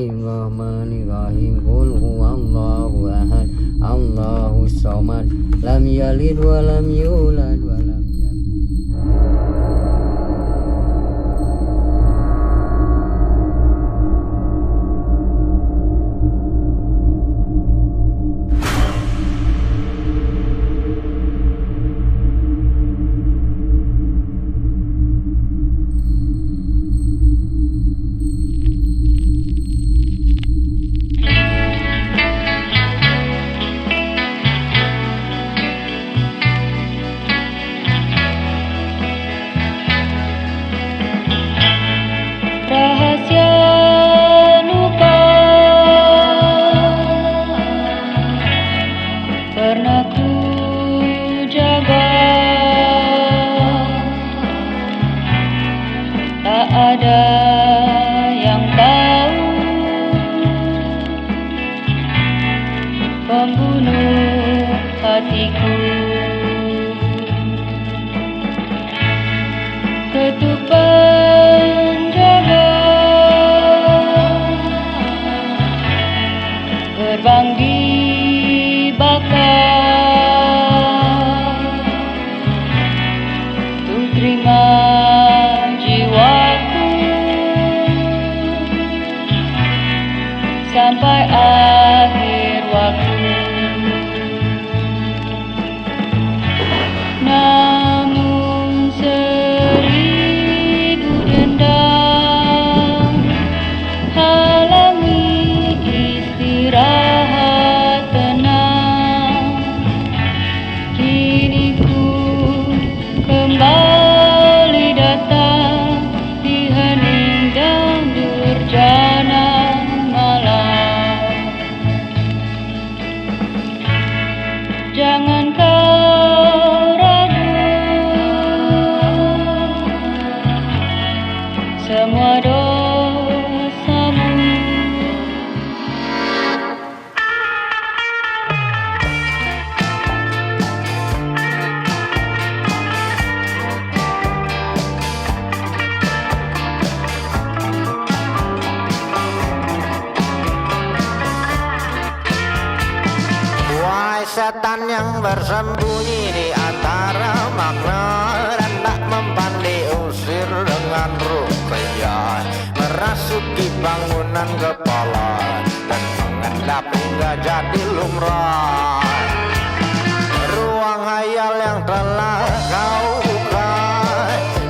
Bismillahirrahmanirrahim. Qul huwallahu ahad, Allahus samad, lam yalid wa lam yulad wa lam setan yang bersembunyi di antara makna dan tak mempan diusir dengan ruqyah, merasuki bangunan kepala dan mengendap hingga jadi lumrah. Ruang hayal yang telah kau buka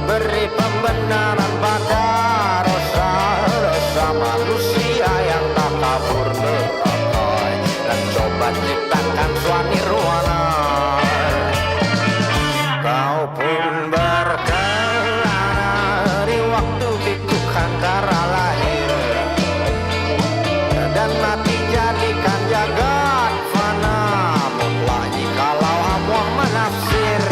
beri pembenaran pada dosa-dosa manusia yang tak kabur terakai, dan coba ciptakan suami ruana. Kau pun berkelana di waktu dikukan darah lahir dan mati jadikan jagat fana mutlak jikalau Allah menafsir.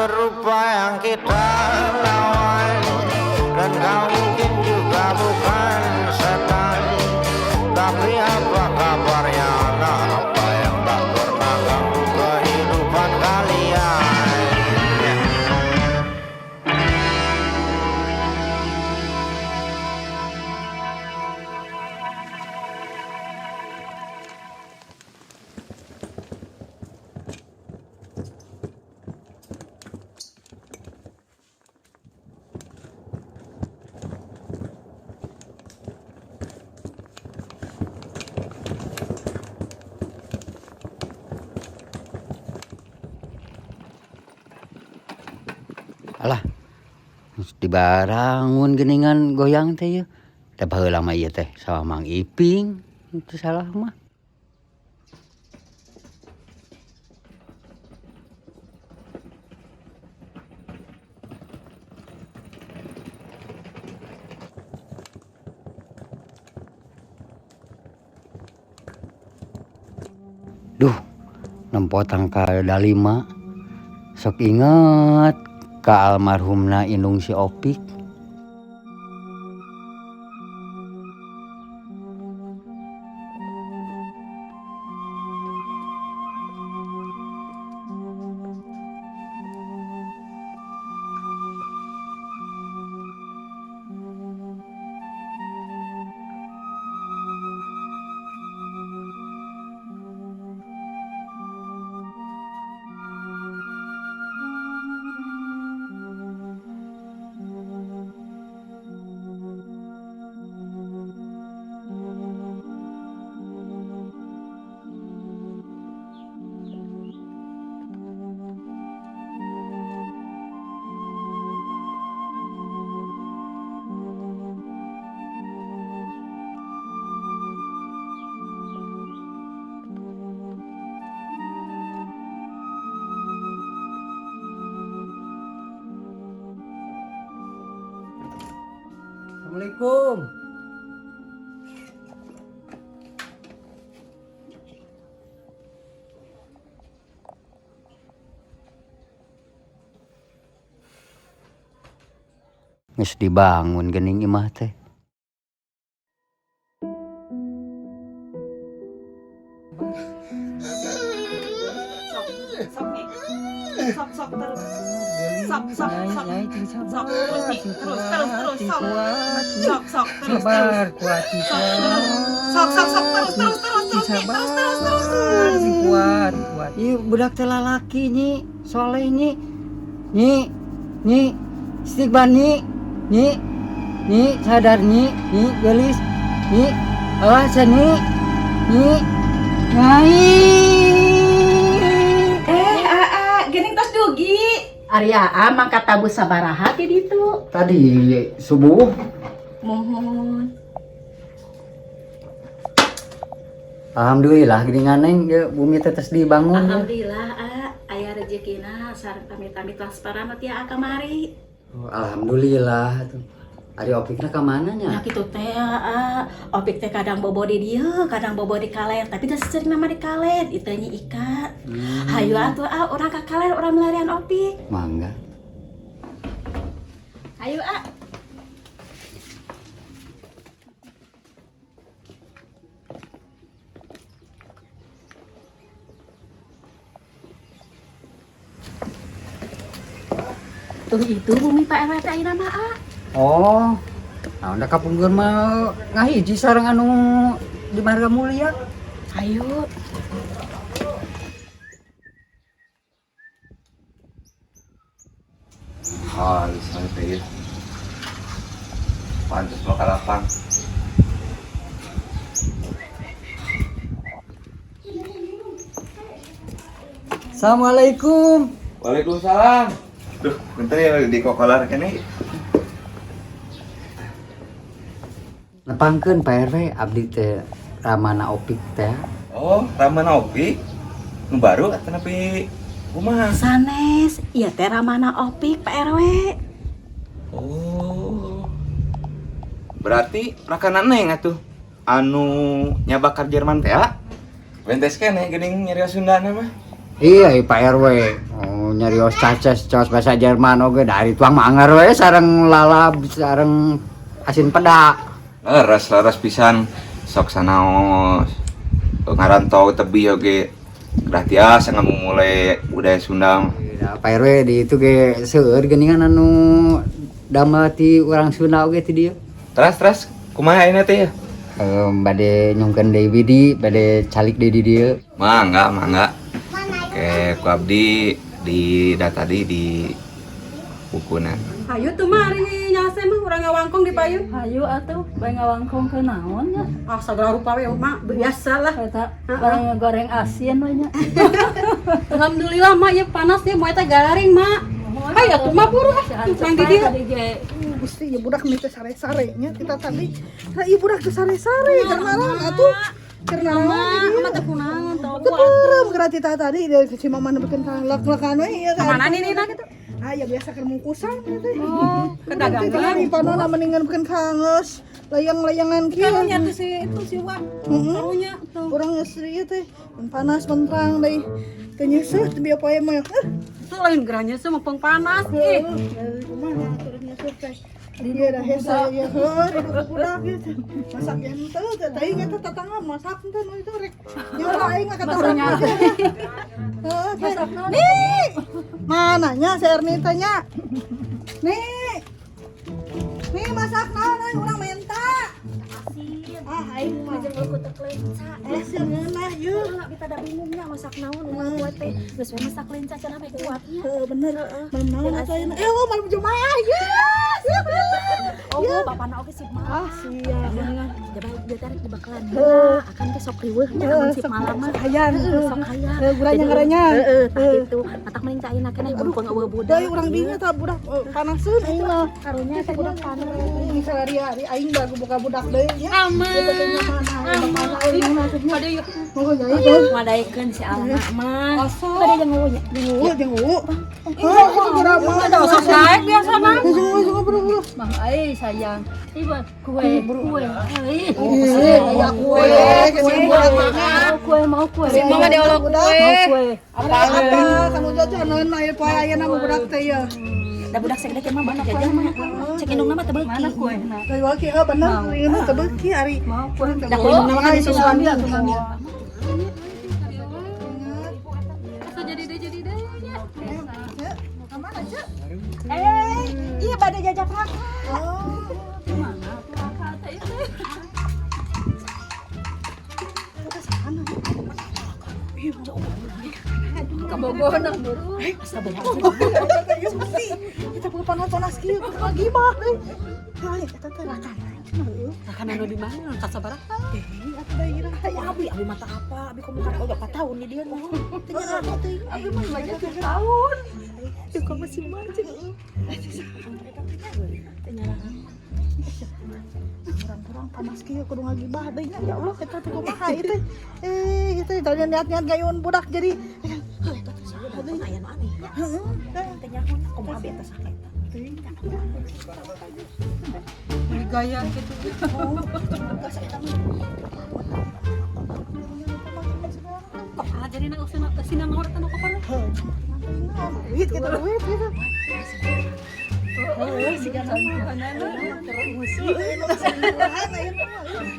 serupa yang kita lawan. Dan kau mungkin juga bukan setan, tapi apa kabarnya anak apa yang tak pernah ganggu kehidupan kalian. Alah, dibarangun geningan goyang teh ya. Teh baheula mah ieu teh sama Mang Iping. Itu salah mah. Duh, nempot tangkal dalima. Sok inget ka almarhumna indung si Opik. Assalamualaikum. Geus dibangun geuning imah teh. Sok terus. Sok terus nih. Terus. Sok terus. Sabar, kuat Sok terus. kuat. Ieu budak teh lalaki nyi, soleh nyi. Nyi, istighfar nyi. Nyi, sadar nyi, gelis. Nyi, awas nyi. Nyai. Gening tos dugi. Arya mangkat tabu sabaraha ti ditu. Tadi subuh. Mohon. Alhamdulillah geuningan neng bumi teh tes dibangun. Alhamdulillah aya rezekina sareng tamit-tamit transparan ti kamari. Oh, alhamdulillah tuh. Ari Opikna ka mana nya? Nya kitu teh Opik teh kadang bobo di dieu, kadang bobo di kalen, tapi teu sering nama di kalen, itu nyi Ika. Hayu atuh urang ka kalen, urang melarian Opik. Mangga. Hayu Tuh itu bumi Pak RW teh ayeuna mah Oh. Nah, udah kapungkeun mah ngahiji sareng anu di Marga Mulia. Hayu. Santai ya. Pantes lo kalapan. Assalamualaikum. Waalaikumsalam. Duh, bentar ya di kokolar kene. Nepangkeun Pak RW abdi teh Ramana Opik teh. Oh, Ramana Opik. Nu baru tapi kumaha? Sanes, ieu teh Ramana Opik Pak RW. Oh. Berarti rakanan neng atuh. Anu nyabakar Jerman teh. Bentes kene geuning nyarios Sundana mah. Iya Pak RW. Oh, nyarios caces cos bahasa Jerman oge dari tuang manggar we sareng lalab sareng asin peda. Leres pisan sok sanaos ngarantau tebih oge udah tiasa ngamu mulai budaya Sunda. Pak RW di itu ge seueur geuningan anu damel ti urang Sunda oge ti dieu. Teras kumaha ayeuna teh ya? Bade nyungkeun deui widi bade calik deui di dieu. Mangga. Oke, ku abdi di data di bukuna. Hayu tuh mah hari nyase mah urang ngawangkong di payun. Hayu atuh bae ngawangkong ke naon nya? Ah sagala rupa we mak biasa lah. Eta bareng goreng asin we nya. Alhamdulillah mak ya panas ya moe teh garing mak. Hayu atuh mah buruh yang di dieu. Gusti ya budak minta sare-sarenya kita tadi. Nah, ieu budak teh sare-sare karena atuh. Karena Mama teh kunaon tau aku. Keterem gerati tadi dari si mama nebekeun ka lek-lekan we ieu kan. Mana nih gitu? Ah ya biasa keur mungkusan teh. Oh, kedagangan. Di panona mendingan bekeun kangeus layang-layangan kieu. Kan nya tuh si itu si Wan. Karunya tuh. Urang geus ieu teh panas menterang deui. Teu nyeuseut teu bieu poe mah. Itu lain geranya semua panas ih. Kumaha teu nyeuseut teh. Dia dah hesa ya heuh budak gitu. Masak yang teu teuing eta tatangga masak teh nu itu rek. Nyawa aing mah kata Barunya. Heuh. Nih. Mananya si Erni teh nya? Nih. Nih masak naon urang minta. Ah aing mah jeung aku teh lenca. Seungeunah yeuh. Kita ada bingungnya masak naon urang kuat teh geus we masak lenca cenah bae kuatnya. Heuh bener. Naon atuh ayeuna? Oh malam Jumaah. Oh, bapana oge sip malam. Ah sia. Jabai dia tarik di bakalan. Heeh, akan ke sok riweuh nya amun sip malam mah. Hayang. Sok hayang. Guranya ngarannya. Heeh, tah kitu. Matak mending caina keneh mumpung eueuh budak. Deui urang dinya tah budak panaseun aing mah. Karunya teh budak panas. Ini sehari-hari aing baru buka budak deui nya. Aman. Ada yuk. Mau jadi Ngadaikeun si Alma mah. Asal. Tadi jeung eueuh nya. Jeung uu. Oh, itu berapa? Ada osok daek biasa mah. Mang ai sayang. Ibu kue. Ai. Ya kue, Kue mau kue. Si mama diolok kue. Kue. apa kamu jajanan mah ieu poe aya nama budak teh ya. Da budak segede mah banyak jajan mah. Cek indungna mah teu beuki. Mana kue? Nah. Teh waki bener ini teh beuki ari. Mau kue. Da kue indungna mah kan disusuan dia. Iya pada jajak makan. Kabogohan ang buru. Kita perlu panas-panas kieu lagi mah. Hai, eta teh rakan. Makan anu di mana? Ka sabaraha? Atuh da ira. Abi mata apa? Abi komo kan oga 4 tahun nih dia mah. Teh nya teh. Abi mah banyak tahun. Suka masih macet. Orang-orang panas kieu kudu ngagibah deui nya. Ya Allah eta teh kumaha ieu teh. Itu tadi niat-niat gayun budak jadi Aya nu aneh. heeh. Teh nyaho komo abi eta sakit. Beli gaya gitu. Ah jadi nang usah sinang ngor tanu ka para. Duit kita duit gitu.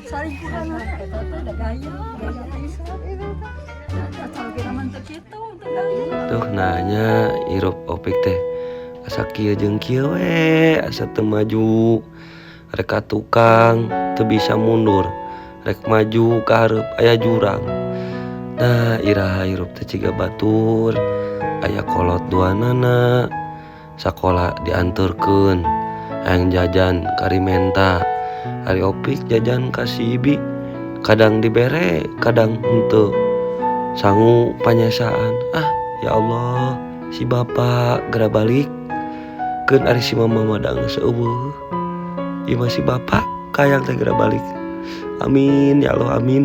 Saling kurang eta teh da gaya. Asal kita mantek kitu teh gaya. Tuh nanya irup opik teh asa kieu jeung kieu we asa teu maju rek ka tukang teu bisa mundur rek maju ka hareup aya jurang. Nah iraha irup teh ciga batur aya kolot duanana sakola dianturkeun hayang jajan karimenta ari opik jajan ka Sibi kadang dibere kadang henteu sangu panyesaan. Ah ya Allah si bapak gara balik keun ari si mama madang seueuh ieu mah si bapak kayang teh gara balik. Amin ya Allah amin.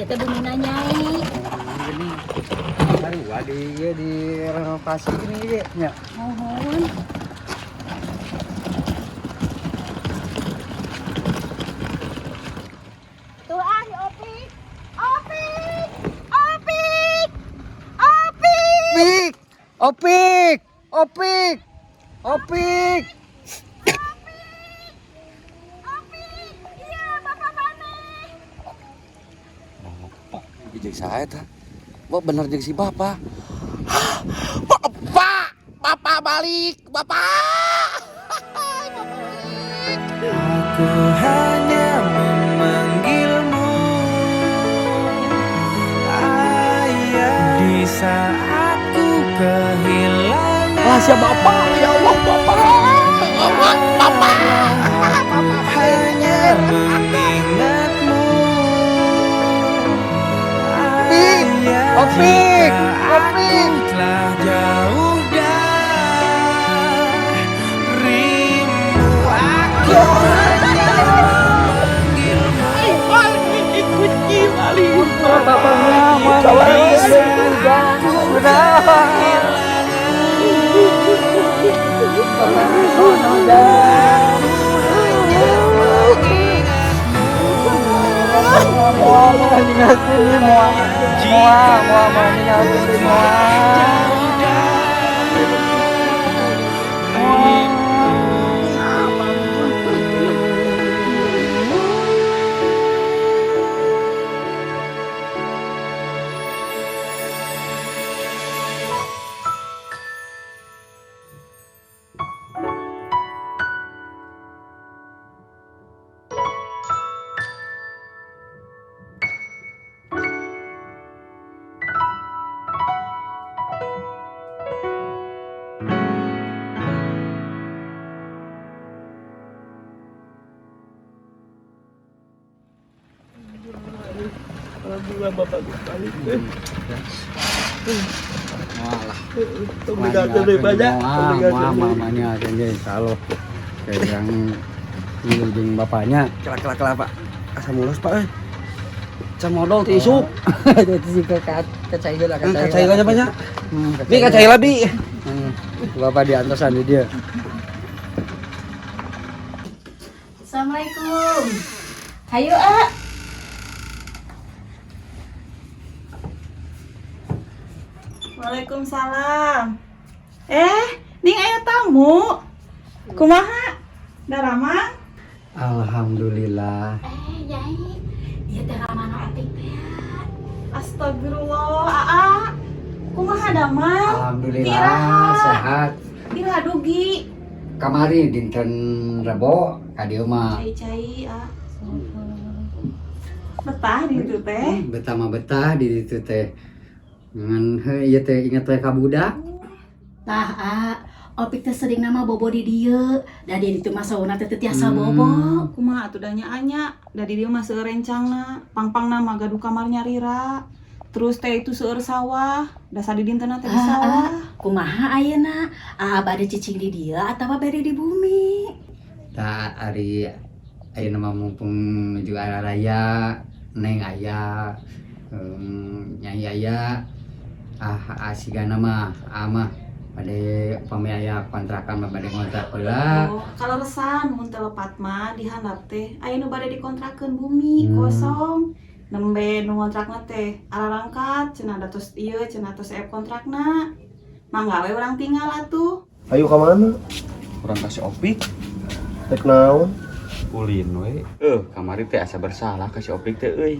Ieu teh bumina Nyai. Gini. Aduh, di renovasi gini ge nya. Mohon. Tuh ah, si Opik. Opik. Opik. Opik. Opik. Opik. Opik. Iya, Bapak mana? Jeung saha eta? Wah bener jeung si Bapak. Bapak balik, Bapak. Aku hanya memanggilmu ayah di saat ku kehilangan. Rahasia Bapak, ya Allah Bapak. Bapak. Hanya mengingatmu ayah, Opik, jika Opik. aku telah jauh darimu, aku hanya Alhamdulillah Bapak balik teh. Obrigado banyak. Mamanya aja kalau kayak yang jeung bapaknya. Kelak Pak. Asa mulus Pak euy. Can modal teh isuk. Itu sih kacai heula Kacai aja banyak. Bi kacai lah bi. Bapak di antosan di dia. Assalamualaikum. Hayu ah. Waalaikumsalam. Ning aya tamu. Kumaha? Daramang? Alhamdulillah. Nyai. Ieu teh ramana Opik teh. Astagfirullah, Aa. Kumaha damang? Alhamdulillah sehat. Ira dugi. Kamari dinten Rebo ka dieu mah Cai-cai, Aa. Betah di ditu teh. betah mah betah di ditu teh. Ngan ieu teh inget we ka budak. Tah, ah, Opik teh sering nama bobo di dieu. Da di ditu mah sauna teh tiasa bobo. Kumaha atuh da nya dari dia mah seueur rencangna. Pang-pangna mah gaduh kamarnya Rira. Terus teh itu seueur sawah. Da sadi dintena teh di sawah. Kumaha ayeuna? Ah, bade cicing di dieu atawa bade di bumi? Tak ari ayeuna mah mumpung menuju arah raya, Neng aya, Nyai aya, asigana mah pada upami aya kontrakan mah bade ngontrak heula. Oh, kalau resan mun teu lepat mah dihandap teh aya nu bade dikontrakeun bumi kosong. Nembe nu ngontrakna teh ararangkat cenah datos ieu cenah tos ep kontrakna. Mangga we urang tinggal atuh. Ayo ke mana? Urang kasih Opik. Tek naon? Ulin we. Kamari teh asa bersalah kasih Opik teh euy.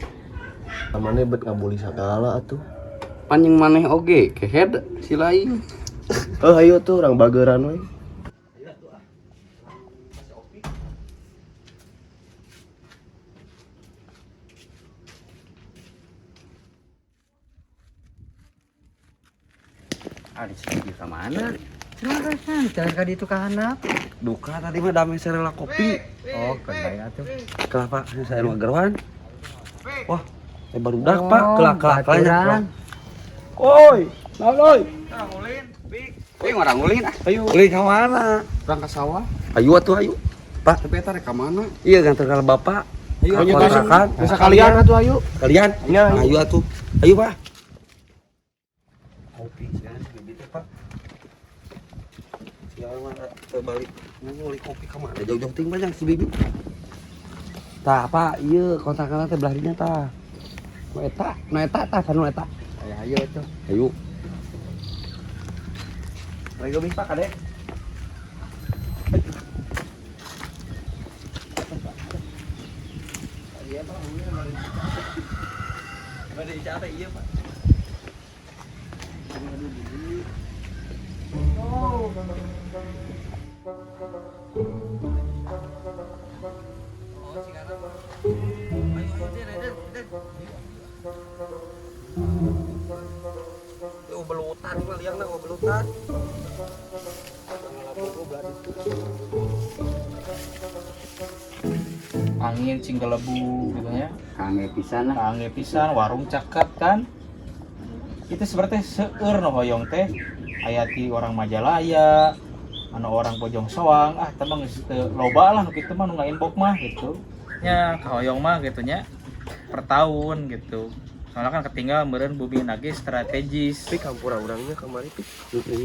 Amane bet ngabuli sagala atuh. Panjang maneh oge kehed si lain. Ayo tuh orang bageran we. Ari sih ka mana? Silakan, jangan ka ditu ka handap. Duka tadi mah damai sarela kopi. Oh, kendai atuh. Kelapa saya mah gerwan. Wah, baru dak Pak, kelak-kelaknya. Oi, naon oi? Wih, orang ulin ah. Ayo. Ulin ka mana? Urang ka sawah. Ayo atuh ayo. Pak, Tapi eta rek ka mana? iya gantar kalau Bapak. Ayo kontrakan. bisa kalian atuh ayo. Kalian? Ya, Ayo atuh. Ayo, Pak. Kopi sekarang bibit Pak. Siapa terbalik nguli kopi ka mana? Jauh-jauh ting banyak si bibi. Tah, Pak, ieu kontrakan teh belah dinya tah. Nu eta tah kanu eta. Ayo atuh. Ayo. Lagi geus Pak Kade. Ada icara iya Pak. Belutan mah liangna belutan. Angin cinggelebu gitu ya. Kange pisan lah. Kange pisan warung cakep kan. Itu seperti seueur no hoyong teh ayati orang Majalaya, anu orang Bojong Soang, temang geus teu loba lah nu kitu mah nu inbox mah gitu. Nya ka hoyong mah gitu nya per tahun gitu. Soalnya kan ketinggal meureun bumi lagi strategis. Pik hampura urangnya kamari pik.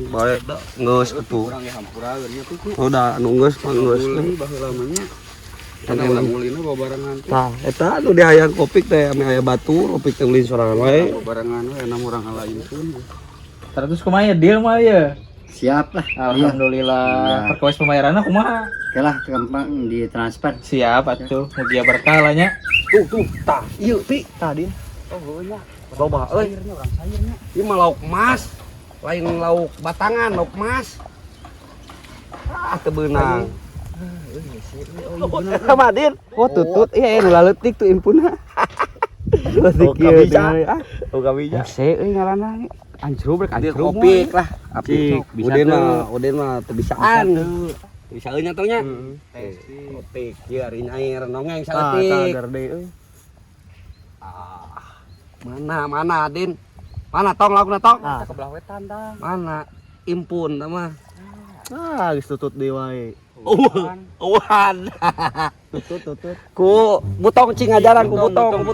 Bae da geus atuh. Urang ge hampura geurnya pik. Oh da anu geus mah geus. Baheula mah nya. Karena ulah mulina babarengan teh. Tah eta anu dihayang kopik teh ame aya batu, kopik teh ulin sorangan wae. Babarengan we enam urang halainkeun. Terus kumaha deal mah ya? Siap lah. Alhamdulillah. Iya. Perkawis pembayaranna kumaha? Oke lah, gampang ditransfer. Siap atuh, mugia berkah lah nya. Tuh tah ieu pi tah din. Oh heunya. Loba euy. Urang sayurnya. Ieu mah lauk emas. Lain lauk batangan, lauk emas. Teu beunang. Sama Din. Oh tutut iya nu laletik tuh impuna. Oh kabija. Oh kabija. Se euy ngaranna anjruk rek anjruk. Kopik lah. Cik, bisa Uden mah teu bisaan. Bisa euy nya tong nya. Kopik ieu ari nyair nongeng saletik. Tah deui euy. Mana Din? Mana tong laukna tong? Tah kebelah wetan tah. Mana? Impun tah mah. Geus tutut deui wae. Uwan. Tutut. Ku butong cing ngajaran ku butong.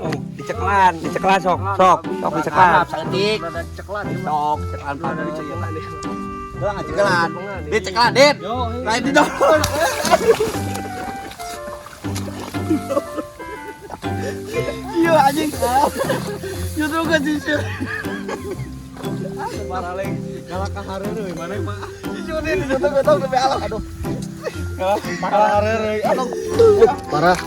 Oh, diceklan sok diceklan. Saeutik. Sok ceklan pada diceklan. Doang ngaceklan. Diceklan, Dit. Lain di dong. Iya anjing. Justru kan sisir. Baraleng galak ka hareureui maneh mah. Sisir di ditutup sampai alam. Aduh. Galak hareureui. Aduh. Parah.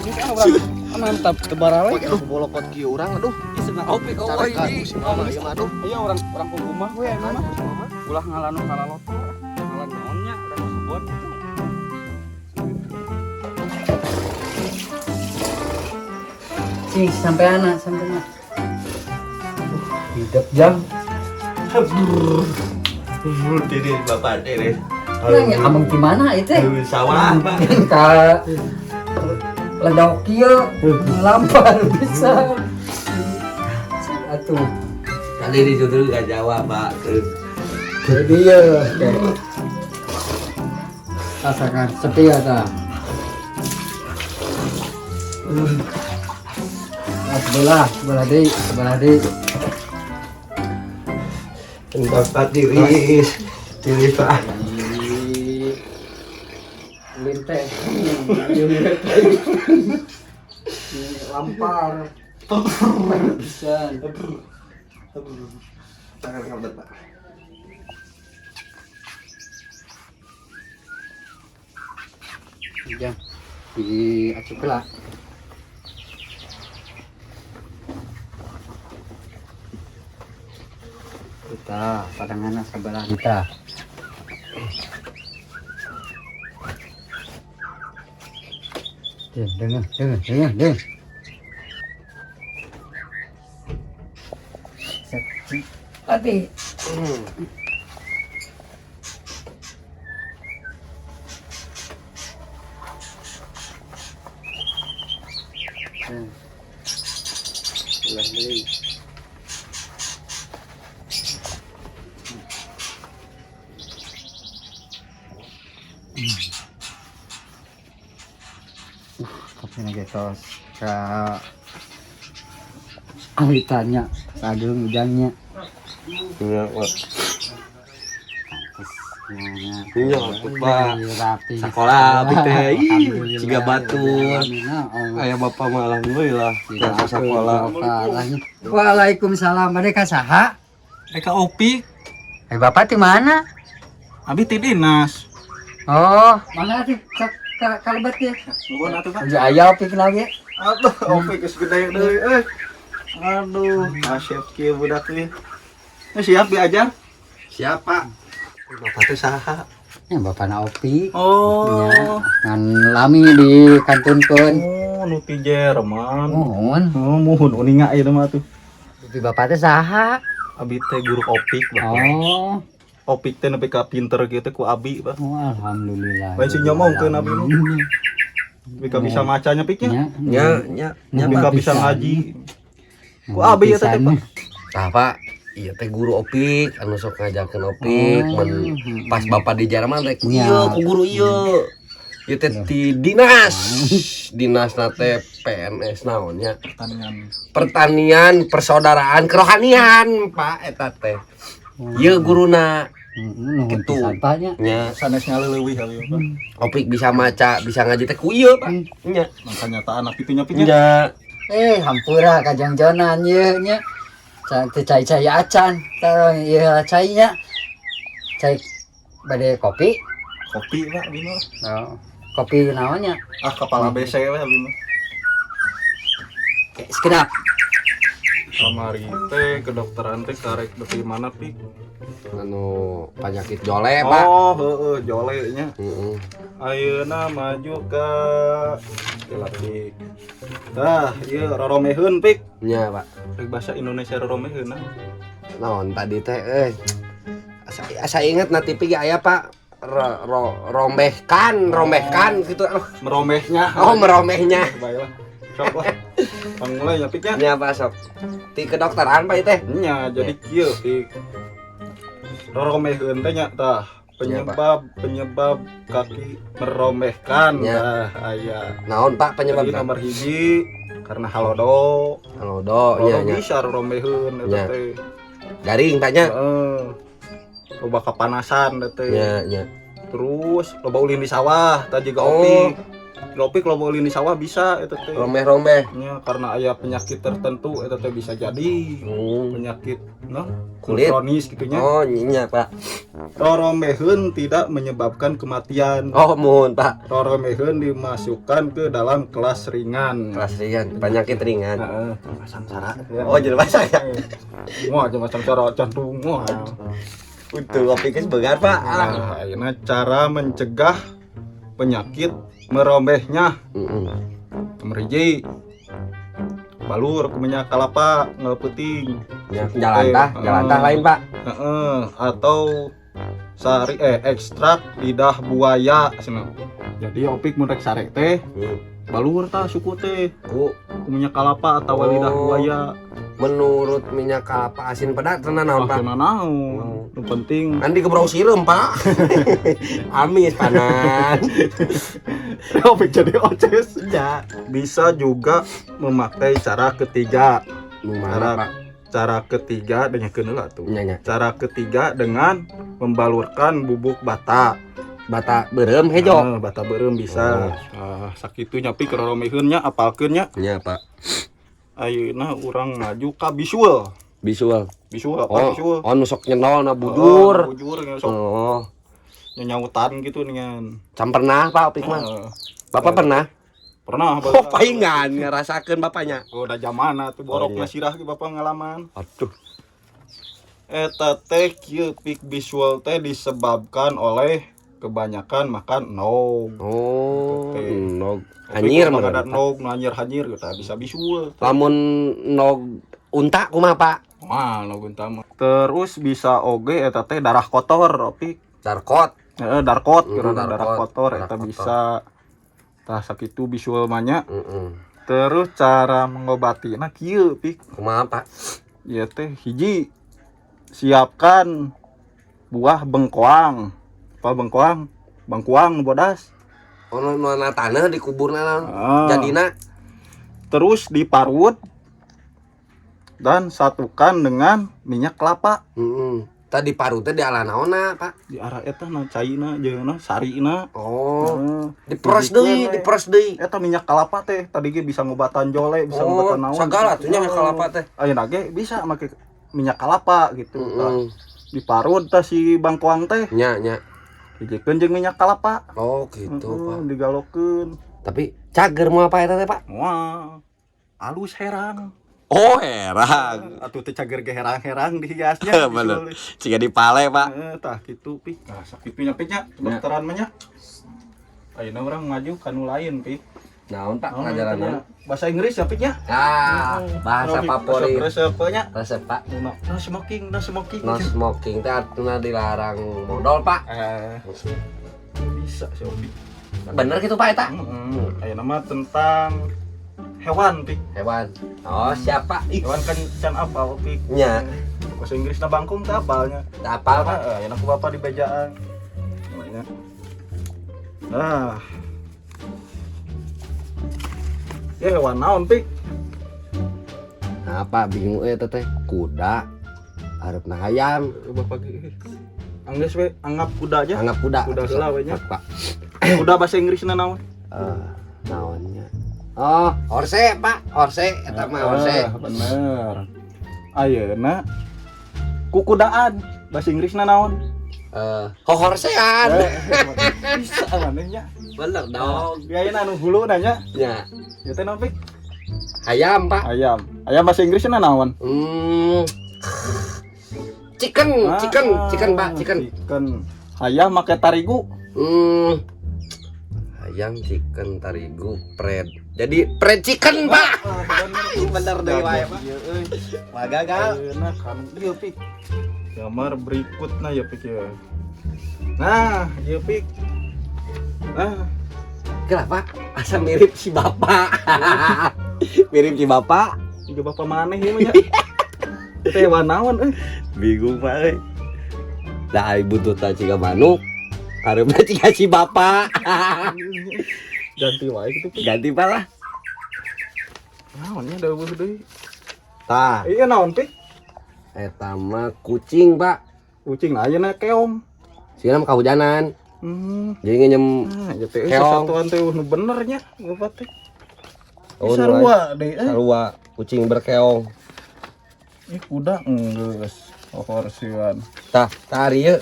Mantap teu baraleng. Aduh bolokot kieu urang aduh. Isena opik euy di. Aduh. Iya orang kukumah we anu mah. Ulah ngalanu kalaloto. Ngalan naonnya urang kebon. Cing, sampai anak. Hidup jam. Tiris bapak tiris. Nanya abang gimana itu? Sawah Pak. Ka ledok kieu lampar bisa. Atuh. Tadi disuruh gak jawab Pak. Jadi ya. Rasakan setia ta. Sebelah di. Bapak tiris Pak. Linte. Lampar. Bisa. Tangan kabet Pak. Ya. Di acuklah. Kita padangan sebelah kita. Dengar. Tapi gitu ke ahli tanya kagum ujangnya. Iya, Pak. Iya, tuh, Pak. Sekolah abi teh. Ciga batur. Aya bapak mah alhamdulillah. Tidak sekolah. Waalaikumsalam. Mereka saha? Mereka Opik, Bapak di mana? abi ti dinas. Oh, mana tuh? Kalebet ya. Nuhun atuh Pak. Aja aya opik lagi. Aduh, Opik geus gede deui Aduh, asyik kieu budak ieu. Siap diajar? Siapa? Bapak teh saha? Ya bapakna opik. Oh. Ya, ngan lami dikantunkeun. Oh, nu ti Jerman. Mohon. Oh, muhun uninga ieu mah tuh. Tapi bapak teh saha? Abi teh guru Opik, Bapak. Oh. Opik teh nepi ka pinter gitu ku abi, Pak. Oh, alhamdulillah. Lain si nyomongkeun abi mah. Nepi ka bisa macanya piknya. Nya. Nepi ka bisa ngaji. Ku abi ya teh, Pak. Tah, Pak. Iya teh guru opik anu sok ngajakeun opik pas bapak di Jerman rek iya ku guru ieu. Ieu teh ti dinas teh PNS naonnya pertanian persaudaraan kerohanian Pak eta teh. Ieu guruna gitu. Nya Sanes ngaleuwih abi Pak. opik bisa maca bisa ngaji teh ku ieu Pak. Nya Makanya tak anak itu nyapinya. nya Hampura kajangjonan ieu nya. Cai acan, taruh iya cainya, cai bade kopi, Kopi Pak abi mah. oh, kopi namanya, Kepala BC we abi mah. sekedap, Kamari teh kedokteran teh karek beuti mana Pik? anu penyakit jole Pak. Oh, heeh, jole nya. Heeh. Ayeuna maju ka Pik. Tah, ieu roromeheun Pik. Nya Pak. Rek bahasa Indonesia roromeheun nah. Naon tadi teh asa inget na TV aya Pak rombehkan gitu Meromehnya. oh meromehnya Baiklah. Sok lah. Pangulai nya Pik nya. nya Pak sok ti kedokteran Pak teh Nya jadi kieu Pik. Roromeheun teh nya tah penyebab kaki meromehkan. Ya. Nah, aya. naon Pak penyebab Jadi nomor hiji karena halodo. halodo nya nya Bisa romeheun Ya. eta teh. garing Pak nya Heeh. Loba kapanasan eta teh. nya Terus loba ulin di sawah, tadi juga opik. Opik loba ulin di sawah bisa eta teh. rombeh Nya karena aya penyakit tertentu eta teh bisa jadi penyakit kulit kronis gitu nya. oh nya Pak Roromeheun tidak menyebabkan kematian. oh mohon Pak Roromeheun dimasukkan ke dalam kelas ringan. kelas ringan penyakit ringan Heeh, sangsara. oh jadi bahasa ya Moal aja sangsara jantung moal. untuk opik sebentar Pak Nah, ayeuna cara mencegah penyakit meromehnya. Nomor hiji balur ku minyak kalapa ngeueuting. jalan tah lain Pak Heeh, atau ekstrak lidah buaya cenah. Jadi opik mun rek sare teh balur tah suku teh ku minyak kalapa atau lidah buaya. Menurut minyak kelapa asin pedas tenan naon Pak? Tenan naon. Nu penting Andi kebrau sireum Pak. Amis panan. opik jadi oces. Ya, bisa juga memakai cara ketiga. Cara ketiga dengan kenela tuh. Cara ketiga dengan membalurkan bubuk bata. Bata beureum hejo. Bata beureum bisa. Sakitu nyapi keroromeheun nya apalkeun nya. Nya Pak. Ayeuna urang ngaju ka visual. Visual Apa visual? Oh nusok nyenol na bujur. Bujur sok. Oh. Nyautan gitu dengan. Can pernah Pak opik mah. Bapak pernah? Pernah. Oh paingan ngerasakeun bapaknya. Oh udah zamana tuh borokna sirah ge bapak ngalaman. Aduh. Eta teh kieu pik visual teh disebabkan oleh kebanyakan makan nog. Oh, nog. Hanyir mah ada nog hanyir gitu bisa visual. Lamun nog unta kumaha Pak? Wah, nog unta mah. Terus bisa oge eta teh darah kotor opik. Darkot. Heeh, darkot darah kotor eta bisa. Tah sakitu visual mah nya. Terus cara mengobatina kieu pik. Kumaha Pak? Ieu teh hiji siapkan buah bengkoang. Apa bengkoang? Bengkoang bodas. Ono na tanah dikuburna naon. Ah. Jadina Terus diparut dan satukan dengan minyak kelapa. Tadi parut teh dialah naonna, Pak? Di arah eta na caina jeung na sarina. Oh. Diperes deui. Eta minyak kelapa teh tadi ge bisa ngobatan jole, bisa ngobatan naon. Sagala tuh minyak kelapa teh. Ayeuna ge bisa make minyak kelapa gitu. Diparut tah si bangkoang teh. Nya. Dijiekeun jeung minyak kelapa. Oh, gitu, Pak. Digalokeun. Tapi cager mau apa eta teh, Pak? Wah. Alus herang. Oh, herang. Atuh teh cager ge herang-herang dihiasnya. Bener. Ciga dipale, Pak. Tah kitu pi. Nah, sakit pinya dokteran mah nya. Ayeuna urang maju kanu lain pi. Naon, Pak? Ngajaranna? Bahasa Inggris ya pi nya. Bahasa favorit. Resep nya. Resep, Pak. No smoking. No smoking teh artinya dilarang modal, Pak. Bisa sih Opi. Bener gitu, Pak eta? Ayeuna mah tentang hewan pi. Hewan. Oh, siapa? Hewan kan can apal pi. Nya. Bahasa Inggrisna bangkung teh apalnya. Teu apal, Pak. Ayeuna ku bapak di bejaan. Namanya. Nah. Ya hewan naon pi? Apa bingung eta teh? Kuda. Hareup hayam. Bapak ge. Anggeus we anggap kuda aja. Anggap kuda. Kuda heula we nya. Pak. Kuda bahasa Inggrisna naon? Naonnya? Oh, horse, Pak. Horse eta mah horse. Bener. Ayeuna kukudaan bahasa Inggrisna naon? Horsean. Bisa manehnya. Bener dong. Ya ayeuna anu hulu nanya. Ya. Ya teh naon pi? Hayam, Pak. Ayam. Ayam bahasa Inggrisna naon? Chicken, Pak, chicken. Ayam make tarigu. Ayam, chicken, tarigu, bread. Jadi bread chicken, Pak. Bener deui wae, Pak. Magagal. Ayeuna kan ieu pi. Gambar berikutnya ya pik ya. Nah, ieu pik. Nah, kenapa? Asa mirip si Bapak. Mirip si Bapak. Juga bapak maneh ieu mah nya. Teh hewan naon Bingung, Pak. Dah ibu tuh ciga manuk. Hareup ciga si Bapak. Ganti wae gitu Pik. Ganti, Pak lah. Naonnya dawuh deui. Tah. Iya naon Pik? Eta mah kucing, Pak. Kucing ayeuna keong. Sieuna mah kahujanan. Jadi ngenyem Ya teh keong. satuan teh nu bener nya bapak teh. Oh, Sarua deui. Sarua, kucing berkeong. Kuda geus. Horsean. Tah, ari ieu.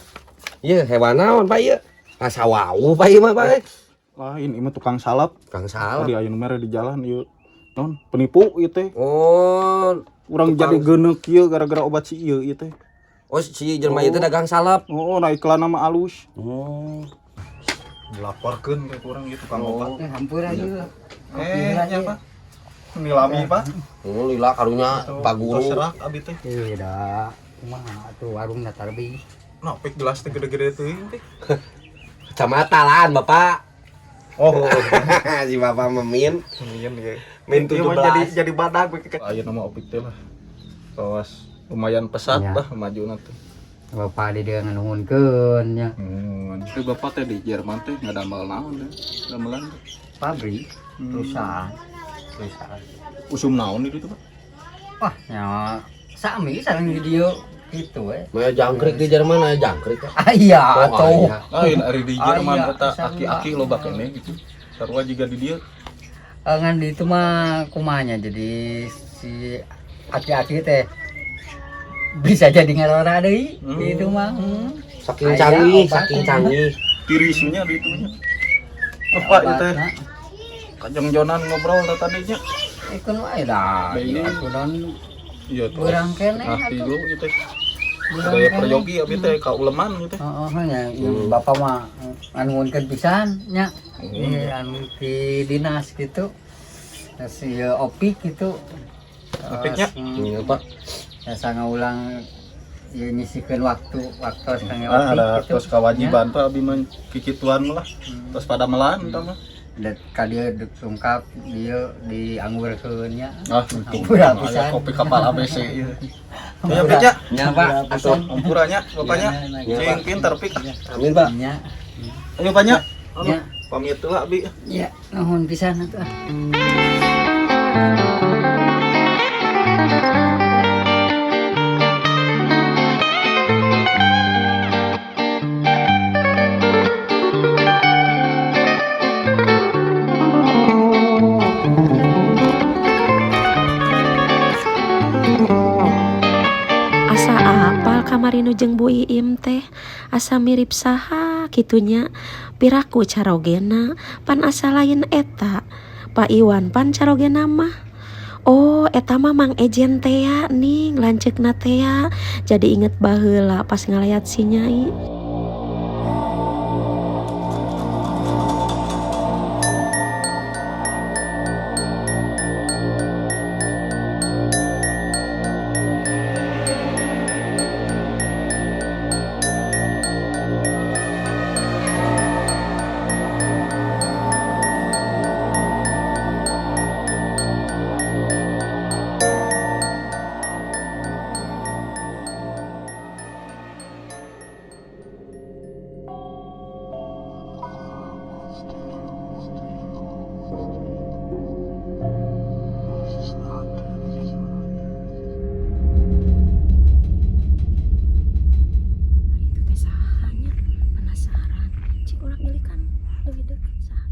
Ieu hewan naon, Pak ieu? Sawau, Pak ieu mah, Pak. Lain ieu mah tukang salap. Tukang salap. Di ayeuna mere di jalan ieu. Non penipu ieu teh. Oh, urang jadi geuneuk ieu gara-gara obat si ieu teh. Oh, si jelema ieu teh dagang salap. Oh, nah iklan nama alus. Dilaporkeun ke urang ieu tukang obat. Hampura ieu. Nya Pak. Nilami Pak. Lila karunya Pak Guru. Serak abi teh. Ieu da kumaha atuh warung datar bi. Nah, pik gelas teh gede-gede teuing teh. Kecamatan, Bapak. Oh, si Bapak memin. Min ge. Min Ieu 17. mah jadi badag we. Ayeuna mah opik teh lah. Kawas lumayan pesat Ya. lah majuna teh. Bapak di dia nganuhunkeun nya. Itu bapak teh di Jerman teh ngadamel naon teh? Damelan teh. Pabrik, perusahaan. Usum naon itu Pak? Wah, nya sami sareng di dieu kitu we. Maya jangkrik di Jerman aya jangkrik. Iya, atuh. Lain ari di Jerman Aya, eta sarua. aki-aki loba keneh gitu. Sarua juga di dieu. Ngan di itu mah kumanya jadi si aki-aki teh bisa jadi ngarora deui itu mah. Saking Aya canggih, obat saking mah. canggih. Tirisnya di itunya. Bapak ieu teh Kajeng Jonan ngobrol tadinya. Ikun wae dah. Ini. Aku don Iya tuh. urang keneh Ngerti atuh. dulu gitu. Urang Daya keneh. peryogi abi teh ka uleman gitu. Heeh nya bapak mah nganuhunkeun pisan nya. Anu di dinas gitu. Terus ieu opik gitu. Opiknya? Iya, Pak. Biasa ngaulang ieu nyisikeun waktu sange Ah, opik ada gitu. terus kewajiban Pak abi mah kikituan lah. Terus pada melan tah mah. Dan kadieu sungkap dia dianggurkeun nya. Ah, Hampura pisan. kopi kapal ABC ieu. Ya Piknya. Nya, Pak. Atuh ampuranya bapaknya. Iya, Cing pinter Pik. Amin, Pak. Nya. Ayo Paknya. Nya. Pamit heula Bi. Ya, nuhun pisan atuh. Asa apal kamarinu jeung Bu Iim teh, asa mirip saha kitunya. Piraku carogena pan asa lain eta. Pak Iwan pan carogena mah. Oh, eta mah Mang Ejen tea ning lanceukna tea. Jadi inget baheula pas ngalayat si Nyai. Itu teh sahanya penasaran. Cik urang deui kan leuwih deukeut saha.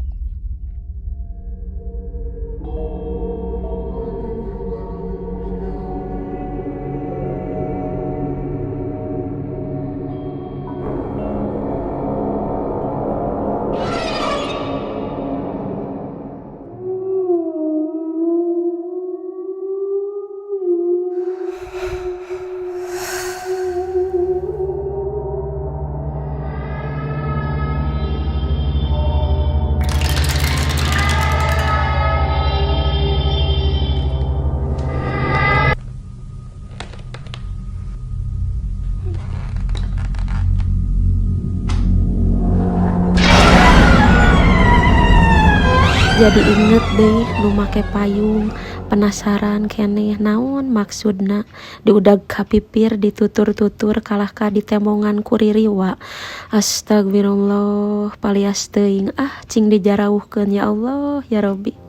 Jadi inget deh nu make payung, penasaran keneh naon maksudna. Diudag kapipir ditutur-tutur kalah ka ditemongan ku ririwa. Astagfirullah, palias teuing cing dijarauhkeun ya Allah ya Robbi.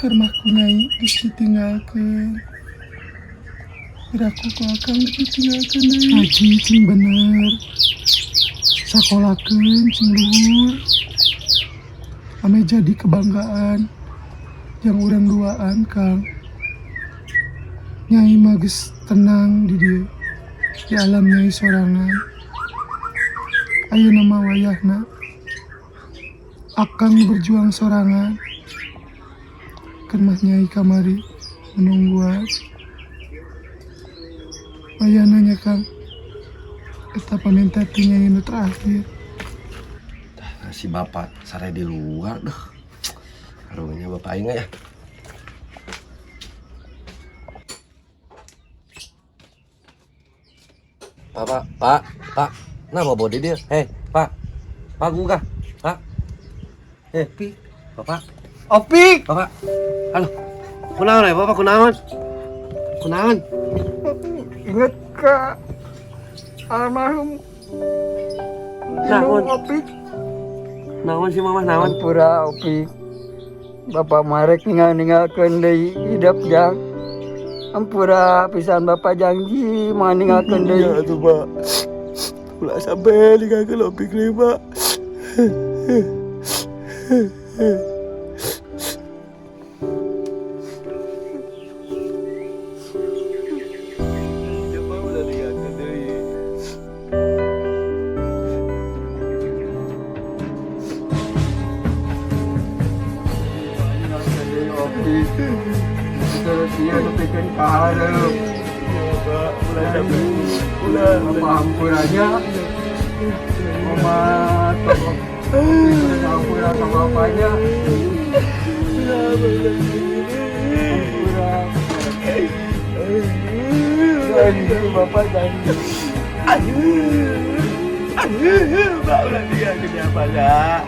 Kermahku nyai geus ditinggalkeun. Piraku ku akang ditinggalkeun deui. Haji cing bener. Sakolakeun cing luhur. Ame jadi kebanggaan yang urang duaan Kang. Nyai mah geus tenang di dieu. Di alam nyai sorangan. Ayeuna mah wayahna akang berjuang sorangan. Kermah nyai kamari menungguan. Wayahna nya Kang. Eta paminta ti nyai nu terakhir. Si bapak sare di luar dah. Karunya bapak aing ya. Pak. Nah bawa di dia. Hei, Pak. Pak gua. Pak. Pi. Bapak. Opik. Bapak. Halo. Kunaon ya, Bapak kunaon? Kunaon? Ingat ke almarhum Naon? Opik. Naon sih Mama naon? Pura Opik. Bapak marek ninggalkeun deui hidup jang. Ampura pisan Bapak janji mah ninggalkeun deui. Iya tuh, Pak. Ulah sampai ninggalkeun Opik deui, Pak. Terus dia bikin kaharep. Ulah ampurannya. Mama tolong ampura sama bapaknya. Janji Bapak janji. Aduh, Pak ulah dia kerja pada.